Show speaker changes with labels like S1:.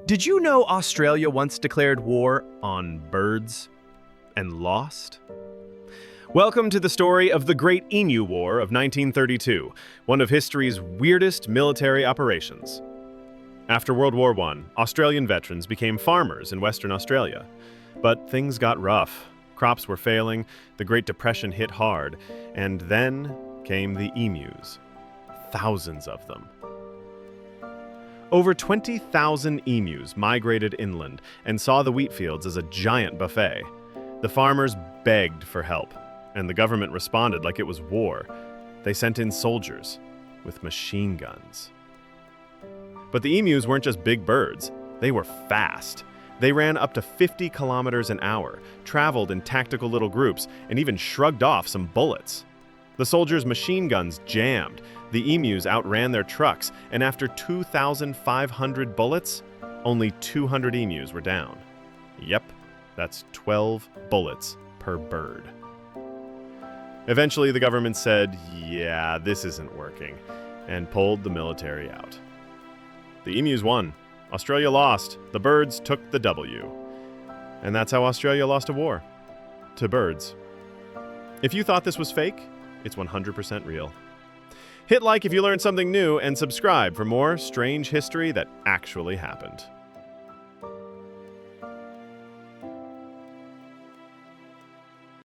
S1: Did you know Australia once declared war on birds and lost? Welcome to the story of the Great Emu War of 1932, one of history's weirdest military operations. After World War I, Australian veterans became farmers in Western Australia. But things got rough. Crops were failing, the Great Depression hit hard, and then came the emus. Thousands of them. Over 20,000 emus migrated inland and saw the wheat fields as a giant buffet. The farmers begged for help, and the government responded like it was war. They sent in soldiers with machine guns. But the emus weren't just big birds, they were fast. They ran up to 50 kilometers an hour, traveled in tactical little groups, and even shrugged off some bullets. The soldiers' machine guns jammed, the emus outran their trucks, and after 2,500 bullets, only 200 emus were down. Yep, that's 12 bullets per bird. Eventually, the government said, yeah, this isn't working, and pulled the military out. The emus won. Australia lost. The birds took the W. And that's how Australia lost a war. To birds. If you thought this was fake, it's 100% real. Hit like if you learned something new and subscribe for more strange history that actually happened.